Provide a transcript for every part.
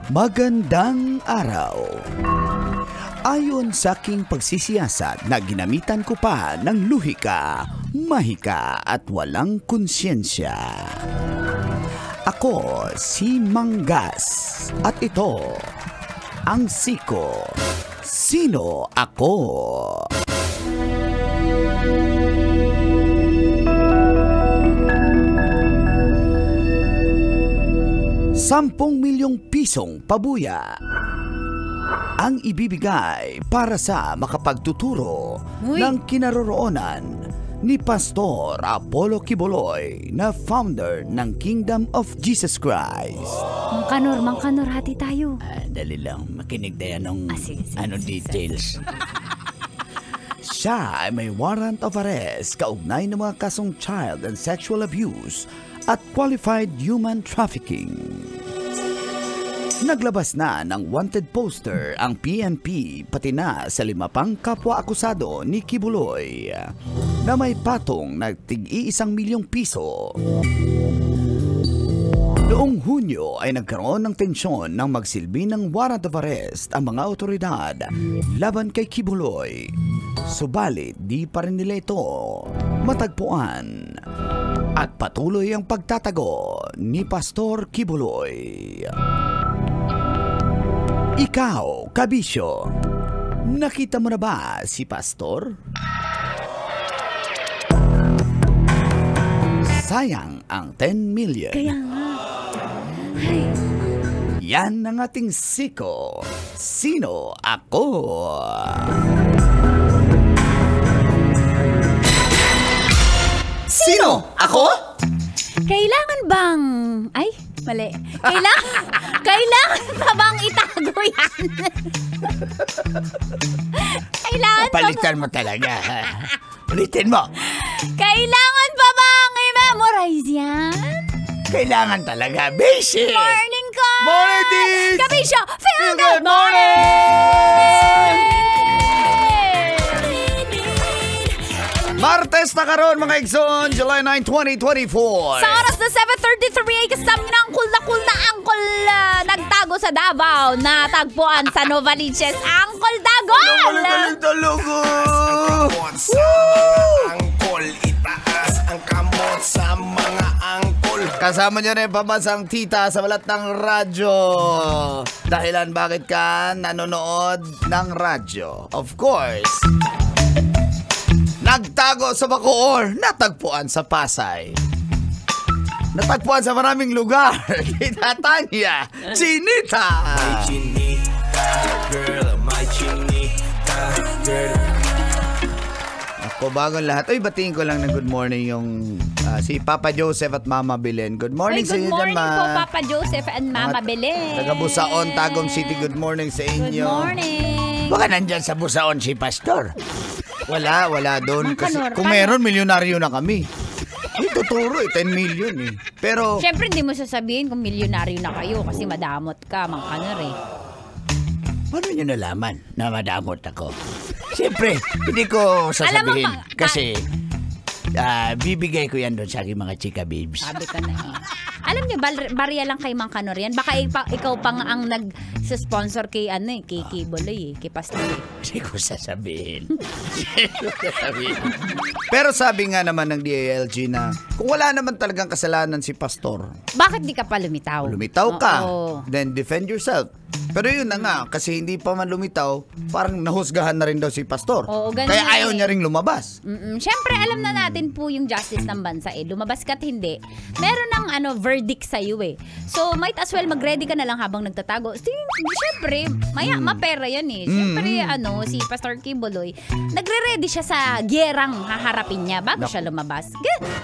Magandang araw. Ayon sa aking pagsisiyasat na ginamitan ko pa ng luhika, mahika at walang konsyensya. Ako si Manggas at ito ang Siko. Sino ako? 10 milyong pisong pabuya ang ibibigay para sa makapagtuturo ng kinaroroonan ni Pastor Apollo Quiboloy na founder ng Kingdom of Jesus Christ. Mang Kanor, hati tayo. Dali lang, makinig na yan ng sige. details. Siya ay may warrant of arrest kaugnay ng mga kasong child and sexual abuse at qualified human trafficking. Naglabas na ng wanted poster ang PNP pati na sa 5 pang kapwa-akusado ni Quiboloy na may patong na tig-1 milyong piso. Noong Hunyo ay nagkaroon ng tensyon nang magsilbi ng warrant of arrest ang mga otoridad laban kay Quiboloy. Subalit di pa rin nila ito matagpuan at patuloy ang pagtatago ni Pastor Quiboloy. Ikaw, kabisyo, nakita mo na ba si Pastor? Sayang ang 10 million. Kaya nga. Ay. Yan ang ating Siko. Sino ako? Sino ako? Kailangan bang... Ay, mali. Kailangan pa bang itago yan? Kailangan Palitan mo talaga. Ulitin mo. Kailangan pa bang i-memorize yan? Kailangan talaga. Basic. Morning ko! Morning, Deeds! Kabisyo, feel good morning! Martes na karon mga igsoon, July 9, 2024. Sa oras na 7:33 ay kasama na ang cool na angkol nagtago sa Davao na tagpuan sa Novaliches. Angkol Dagol! Talugo! Angkol, itaas ang kamot sa mga angkol. Kasama niyo rin pambansang tita sa balat ng radyo. Dahilan bakit ka nanonood ng radyo? Of course, nagtago sa Bacoor, natagpuan sa Pasay. Natagpuan sa maraming lugar. Kita Tanya, Chinita. My chinita, girl, my chinita, girl. Ako, bagong lahat. Uy, batiin ko lang ng good morning yung si Papa Joseph at Mama Belen. Good morning sa Good inyo morning dyan, po, Papa Joseph and Mama Belen. Taga Busaon, Tagum City, good morning sa Good inyo. morning. Baka nandyan sa Busaon si Pastor. Wala doon. Kasi Kanor, kung meron, milyonaryo na kami. Tuturo 10 million eh. Pero, Siyempre, hindi mo sasabihin kung milyonaryo na kayo kasi madamot ka, Mang Kanor eh. paano nyo nalaman na madamot ako? Siyempre, hindi ko sasabihin. Alam mo, kasi, bibigay ko yan doon sa aking mga chika babes. Sabi ka na eh. Alam niyo, barya lang kay Mang Kanor yan. Baka ikaw pa nga ang nag-sponsor kay kay Quiboloy eh, kay Pastor eh. Hindi ko sasabihin. Pero sabi nga naman ng DILG na kung wala naman talagang kasalanan si Pastor, Bakit di ka pa lumitaw? lumitaw ka, Oo. then defend yourself. Pero yun na nga, kasi hindi pa man lumitaw, parang nahusgahan na rin daw si Pastor. Oo, ganun Kaya nga ayaw eh. niya ring lumabas. Siyempre, alam na natin po yung justice ng bansa eh. Lumabas ka't hindi. Meron ng verdict sa'yo eh. So, might as well mag-ready ka na lang habang nagtatago. Siyempre, mapera yan eh. Siyempre, si Pastor Quiboloy, nagre-ready siya sa gyerang haharapin niya bago siya lumabas.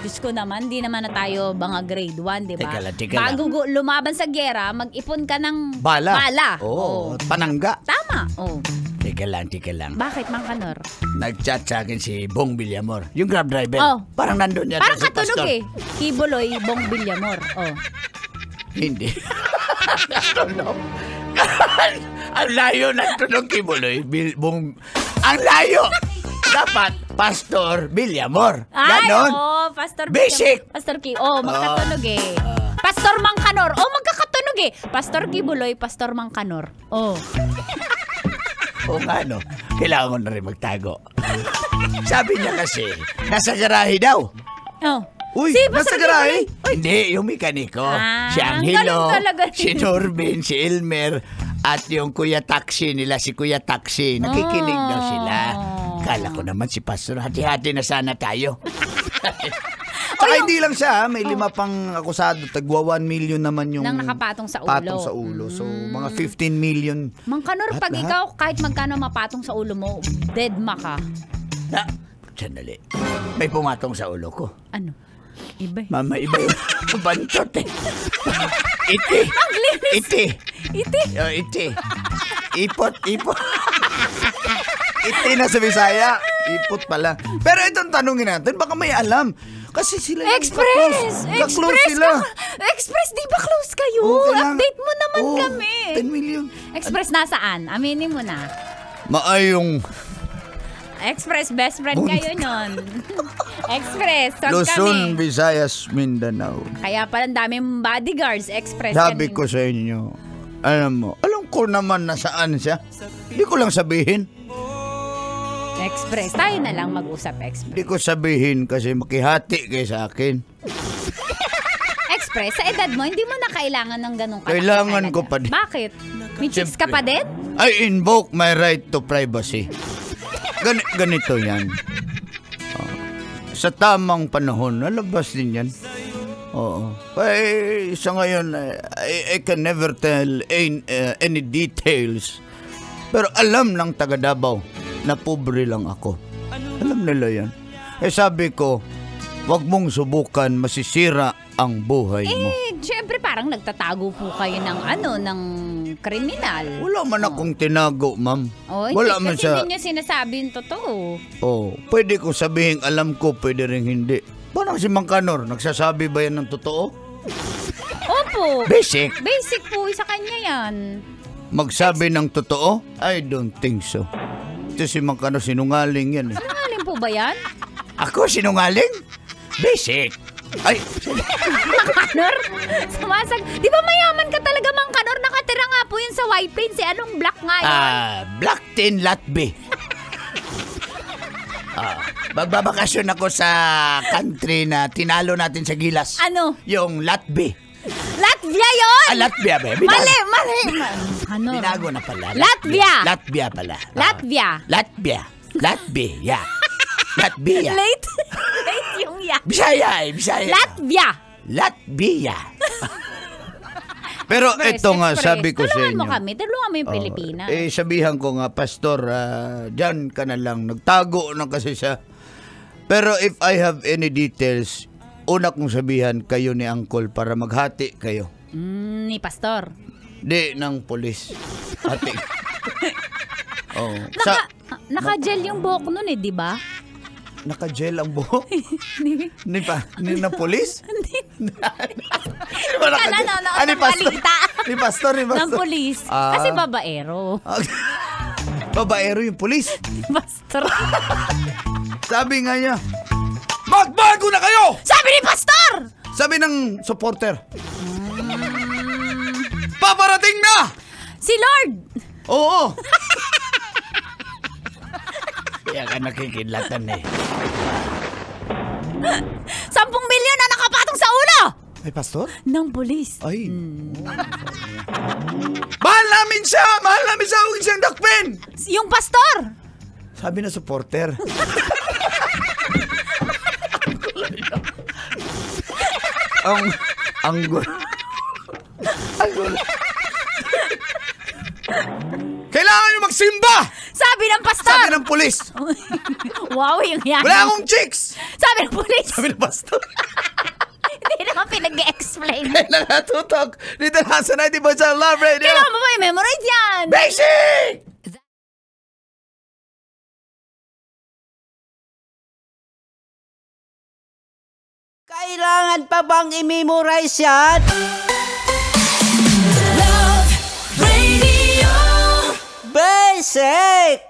Diyos ko naman, di naman na tayo mga grade 1, di ba? Teka lang. Bago lumaban sa gyera, mag-ipon ka ng Bala. Oo. Panangga. Tama. Oh. Teka lang. Bakit, Mang Kanor? Nag-chat sa akin si Bong Villamor, yung Grab driver. Oh. Parang nandun yan Parang si katunog Pastor. eh. Quiboloy, Bong Villamor. Oh. Hindi. Ang layo ng tunog Quiboloy. Ang layo! Dapat, Pastor Villamor. Ganon. Ay, Pastor Basic. Pastor Ki. Magkatunog eh. Pastor Mang Kanor. Magkakatunog Lugi. Pastor Kibuloy, Pastor Mangkanor. Oh. O nga, no? Kailangan ko na rin magtago. Sabi niya kasi, nasa garahe daw. Oh. Uy, Si nasa Pastor garahe? Kibuloy. Hindi, yung mekaniko. Si ang Angelo, galing talaga. si Norbin, si Elmer, at yung Kuya Taxi nila, si Kuya Taxi. Nakikinig daw sila. Kala ko naman si Pastor, hati-hati na sana tayo. Saka hindi lang siya, may 5 pang akusado, tagwa 1 million naman yung Nang nakapatong sa ulo. patong sa ulo. So, mga 15 million. Mangkanor, pag Lahat-lahat. ikaw, kahit magkano mapatong sa ulo mo, dead ma ka. Na, sandali. May pumatong sa ulo ko. Ano? Iba. Mama, iba yung bantot eh. Iti. Iti. Iti. Oh, iti. Ipot. Iti na sa Bisaya. Ipot pala. Pero itong tanungin natin, baka may alam. Kasi sila yung Express! Ka-close sila. Express, di ba close kayo? Update mo naman kami. 10 million. Express nasaan? Aminin mo na. Maayong Express, best friend kayo nun. Express, wag Luzon, kami. Visayas, Mindanao. Kaya pala ang daming bodyguards, Express. Sabi kanina. ko sa inyo, alam ko naman na saan siya. Hindi ko lang sabihin. Express, tayo na lang mag-usap, Express. Hindi ko sabihin kasi makihati kayo sa akin. Express, sa edad mo, hindi mo na kailangan ng ganong kalaki Kailangan talaga. ko pa din. Bakit? May chicks ka Siyempre. pa din? I invoke my right to privacy. Ganito yan. Sa tamang panahon, nalabas din yan. Oo. Sa ngayon, I can never tell any details. Pero alam ng taga Davao na pobre lang ako. Alam nila yan. Sabi ko, wag mong subukan, masisira ang buhay mo. Siyempre parang nagtatago po kayo ng ng kriminal. Wala man akong tinago, ma'am. Oh, Wala man kasi sa... hindi niya sinasabi yung totoo. Oh, pwede ko sabihin alam ko, pwede rin hindi. Parang si Mang Kanor, nagsasabi ba yan ng totoo? Opo. Basic. Basic po sa kanya yan. Magsabi ng totoo? I don't think so. Ito si Mang Kanor, sinungaling yan eh. Sinungaling po ba yan? Ako sinungaling? Basic. Ay, Kanor? Sumasag. Di ba mayaman ka talaga, Mang Kanor? Nakatira nga po yun sa White Plains. Anong block nga yun? Black Tin Latbe. Magbabakasyon ako sa country na tinalo natin sa Gilas. Ano? Yung Latbe. Latvia yun! Latvia ba? Mali! Kanor. Binago na pala. Latvia! Latvia pala. Latvia. Latvia. Latvia. Latvia. Late yung ya. Bisaya. Latvia. Latvia. Pero ito nga, sabi ko sa inyo. Tulungan mo kami. Tulungan mo yung Pilipinas. Sabihan ko nga, Pastor, dyan ka na lang. Nagtago na kasi siya. Pero if I have any details, una kong sabihan kayo ni Uncle para maghati kayo. Ni Pastor. Di ng polis. Hati. Oh. Naka-gel yung buhok nun di ba? Naka-gel ang buhok? Ni ng polis? Hindi. Ni Pastor? Ni Pastor? Ng polis. Kasi babaero. Babaero yung polis. Pastor. Sabi nga niya, magbago na kayo! Sabi ni Pastor! Sabi ng supporter, paparating na! Si Lord! Oo! Kaya ka nakikidlatan eh. 10 milyon na nakapatong sa ulo! Ay, Pastor? Ng polis. Ay. Mahal namin siya! Mahal namin siya! Huwag siyang dakpin! Yung Pastor! Sabi na supporter. ang gulo. Kailangan nyo magsimba! Sabi ng Pastor! Sabi ng pulis. Wow, yung yan. Wala akong chicks! Sabi ng polis! Sabi ng pastor. Hindi naman pinag-explain. Kailan natutok dito na sa 90% Love Radio. Kailangan mo ba i-memorize yan? Basic! Kailangan pa bang i-memorize yan? Love Radio. Basic!